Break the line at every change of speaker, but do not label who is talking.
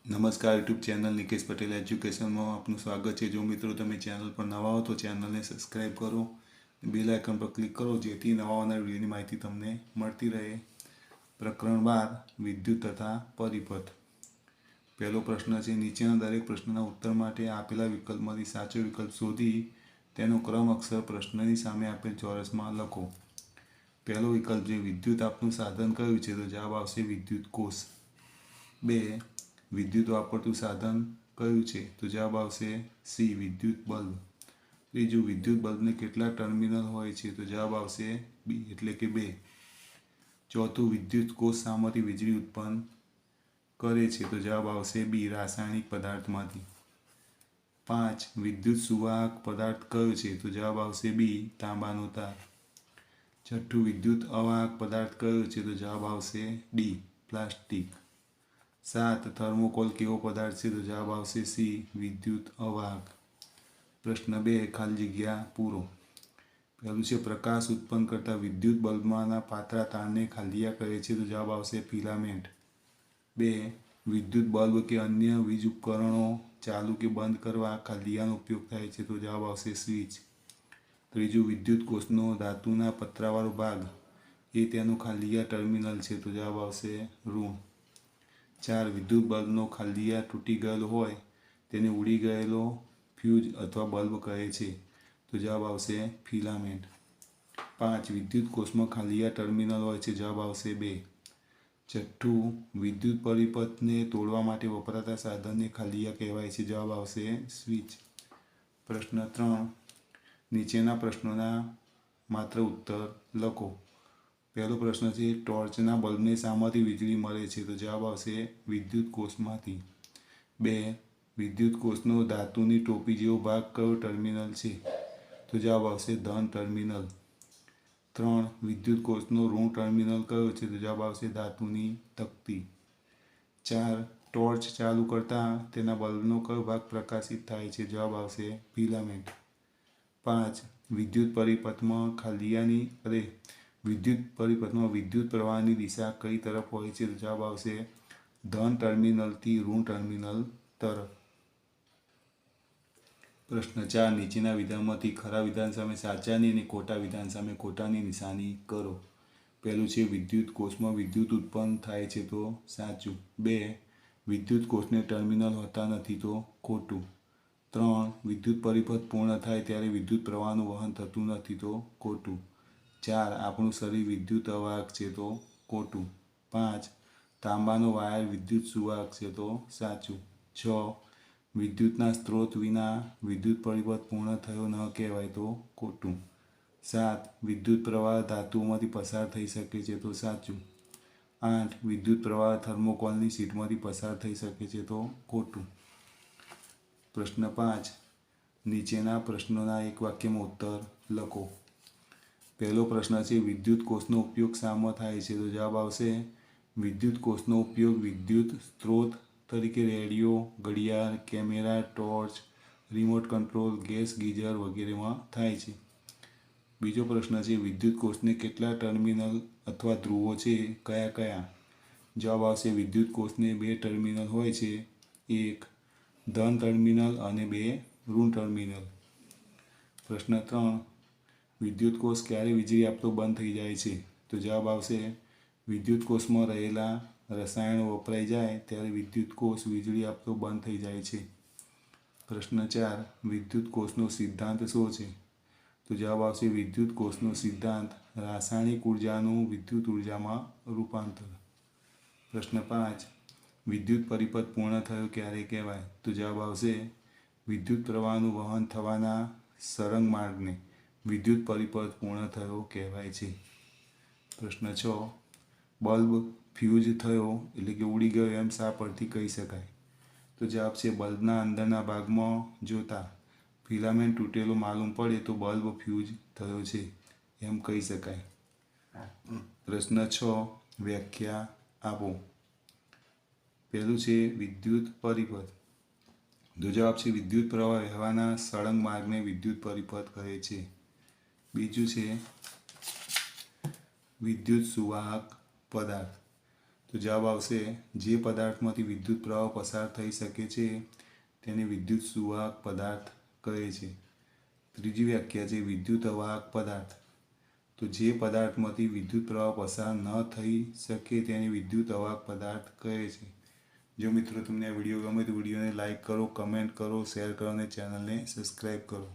નમસ્કાર YouTube channel Nikesh Patel એજ્યુકેશનમાં આપનું સ્વાગત છે। જો મિત્રો તમે ચેનલ પર નવા હો તો ચેનલને સબસ્ક્રાઈબ કરો, બેલ આઇકન પર ક્લિક કરો જેથી નવા આવનાર વિડીયોની માહિતી તમને મળતી રહે। પ્રકરણ 12 વિદ્યુત તથા પરિપથ। પહેલો પ્રશ્ન છે, નીચેના દરેક પ્રશ્નના ઉત્તર માટે આપેલા વિકલ્પમાંથી સાચો વિકલ્પ શોધી તેનો ક્રમ અક્ષર પ્રશ્નની સામે આપેલ ચોરસમાં લખો। પહેલો વિકલ્પ છે, વિદ્યુત આપનું સાધન કયું છે? તો જવાબ આવશે વિદ્યુત કોષ। 2. વિદ્યુત વાપરતું સાધન કયું છે? તો જવાબ આવશે સી વિદ્યુત બલ્બ। ત્રીજું, વિદ્યુત બલ્બને કેટલા ટર્મિનલ હોય છે? તો જવાબ આવશે બી એટલે કે 2। ચોથું, વિદ્યુત કોષ શામાંથી વીજળી ઉત્પન્ન કરે છે? તો જવાબ આવશે બી રાસાયણિક પદાર્થમાંથી। 5. વિદ્યુત સુવાહક પદાર્થ કયો છે? તો જવાબ આવશે બી તાંબાનો તાર। છઠ્ઠું, વિદ્યુત અવાહક પદાર્થ કયો છે? તો જવાબ આવશે ડી પ્લાસ્ટિક। 7. થર્મોકોલ કેવો પદાર્થ છે? તો જવાબ આવશે સી વિદ્યુત અવાહક। પ્રશ્ન 2, ખાલી જગ્યા પૂરો। પહેલું છે, પ્રકાશ ઉત્પન્ન કરતા વિદ્યુત બલ્બમાંના પાતળા તારને ખાલિયા કહે છે? તો જવાબ આવશે ફિલામેન્ટ। 2. વિદ્યુત બલ્બ કે અન્ય વીજ ઉપકરણો ચાલુ કે બંધ કરવા ખાલિયાનો ઉપયોગ થાય છે? તો જવાબ આવશે સ્વિચ। ત્રીજું, વિદ્યુત કોષનો ધાતુના પતરાવાળો ભાગ એ તેનું ખાલિયા ટર્મિનલ છે? તો જવાબ આવશે ઋણ। 4. વિદ્યુત બલ્બનો ખાલિયા તૂટી ગયેલો હોય તેને ઉડી ગયેલો ફ્યુઝ અથવા બલ્બ કહે છે? તો જવાબ આવશે ફિલામેન્ટ। 5. વિદ્યુત કોષમાં ખાલિયા ટર્મિનલ હોય છે? જવાબ આવશે 2। છઠ્ઠું, વિદ્યુત પરિપથને તોડવા માટે વપરાતા સાધનને ખાલિયા કહેવાય છે? જવાબ આવશે સ્વિચ। પ્રશ્ન 3, નીચેના પ્રશ્નોના માત્ર ઉત્તર લખો। પહેલો પ્રશ્ન છે, ટોર્ચના બલ્બને શામાંથી વીજળી મળે છે? તો જવાબ આવશે વિદ્યુત કોષમાંથી। 2. વિદ્યુત કોષનો ધાતુની ટોપી જેવો ભાગ કયો ટર્મિનલ છે? તો જવાબ આવશે ધન ટર્મિનલ। 3. વિદ્યુત કોષનો ઋણ ટર્મિનલ કયો છે? તો જવાબ આવશે ધાતુની તકતી। 4. ટોર્ચ ચાલુ કરતા તેના બલ્બનો કયો ભાગ પ્રકાશિત થાય છે? જવાબ આવશે ફિલામેન્ટ। 5. વિદ્યુત પરિપથમાં વિદ્યુત પ્રવાહની દિશા કઈ તરફ હોય છે? તો જવાબ આવશે ધન ટર્મિનલથી ઋણ ટર્મિનલ તરફ। પ્રશ્ન 4, નીચેના વિધાનમાંથી ખરા વિધાન સામે સાચાની અને ખોટા વિધાન સામે ખોટાની નિશાની કરો। પહેલું છે, વિદ્યુત કોષમાં વિદ્યુત ઉત્પન્ન થાય છે? તો સાચું। 2. વિદ્યુત કોષને ટર્મિનલ હોતા નથી? તો ખોટું। 3. વિદ્યુત પરિપથ પૂર્ણ થાય ત્યારે વિદ્યુત પ્રવાહનું વહન થતું નથી? તો ખોટું। 4. આપણું શરીર વિદ્યુત અવાહક છે? તો ખોટું। 5. તાંબાનો વાયર વિદ્યુત સુવાહક છે? તો સાચું। 6. વિદ્યુતના સ્ત્રોત વિના વિદ્યુત પરિપથ પૂર્ણ થયો ન કહેવાય? તો ખોટું। 7. વિદ્યુત પ્રવાહ ધાતુઓમાંથી પસાર થઈ શકે છે? તો સાચું। 8. વિદ્યુત પ્રવાહ થર્મોકોલની શીટમાંથી પસાર થઈ શકે છે? તો ખોટું। પ્રશ્ન 5, નીચેના પ્રશ્નોના એક વાક્યમાં ઉત્તર લખો। પહેલો પ્રશ્ન છે, વિદ્યુત કોષનો ઉપયોગ શામાં થાય છે? તો જવાબ આવશે વિદ્યુત કોષનો ઉપયોગ વિદ્યુત સ્ત્રોત તરીકે રેડિયો, ઘડિયાળ, camera, torch, remote control, gas geyser વગેરેમાં થાય છે। બીજો પ્રશ્ન છે, વિદ્યુત કોષને કેટલા ટર્મિનલ અથવા ધ્રુવો છે? કયા કયા? જવાબ આવશે વિદ્યુત કોષને 2 ટર્મિનલ હોય છે, એક ધન ટર્મિનલ અને 2 ઋણ ટર્મિનલ। પ્રશ્ન 3, વિદ્યુત કોષ ક્યારે વીજળી આપતો બંધ થઈ જાય છે? તો જવાબ આવશે વિદ્યુત કોષમાં રહેલા રસાયણો વપરાઈ જાય ત્યારે વિદ્યુત કોષ વીજળી આપતો બંધ થઈ જાય છે। પ્રશ્ન 4, વિદ્યુત કોષનો સિદ્ધાંત શું છે? તો જવાબ આવશે વિદ્યુત કોષનો સિદ્ધાંત રાસાયણિક ઉર્જાનું વિદ્યુત ઉર્જામાં રૂપાંતર। પ્રશ્ન 5, વિદ્યુત પરિપથ પૂર્ણ થયો ક્યારે કહેવાય? તો જવાબ આવશે વિદ્યુત પ્રવાહનું વહન થવાના સળંગ માર્ગને વિદ્યુત પરિપથ પૂર્ણ થયો કહેવાય છે। પ્રશ્ન 6, બલ્બ ફ્યુઝ થયો એટલે કે ઉડી ગયો એમ શા પરથી કહી શકાય? તો જવાબ છે બલ્બના અંદરના ભાગમાં જોતા ફિલામેન્ટ તૂટેલો માલુમ પડે તો બલ્બ ફ્યુઝ થયો છે એમ કહી શકાય। પ્રશ્ન 6, વ્યાખ્યા આપો। પહેલું છે વિદ્યુત પરિપથ, તો જવાબ છે વિદ્યુત પ્રવાહ વહેવાના સળંગ માર્ગને વિદ્યુત પરિપથ કહે છે। બીજું છે વિદ્યુત સુવાહક પદાર્થ, તો જવાબ આવશે જે પદાર્થમાંથી વિદ્યુત પ્રવાહ પસાર થઈ શકે છે તેને વિદ્યુત સુવાહક પદાર્થ કહે છે. ત્રીજી વ્યાખ્યા છે વિદ્યુત અવાહક પદાર્થ. તો જે પદાર્થમાંથી વિદ્યુત પ્રવાહ પસાર ન થઈ શકે તેને વિદ્યુત અવાહક પદાર્થ કહે છે. જો મિત્રો તમને આ વિડીયો ગમે તો વિડીયોને લાઈક કરો, કમેન્ટ કરો, શેર કરો અને ચેનલને સબસ્ક્રાઈબ કરો.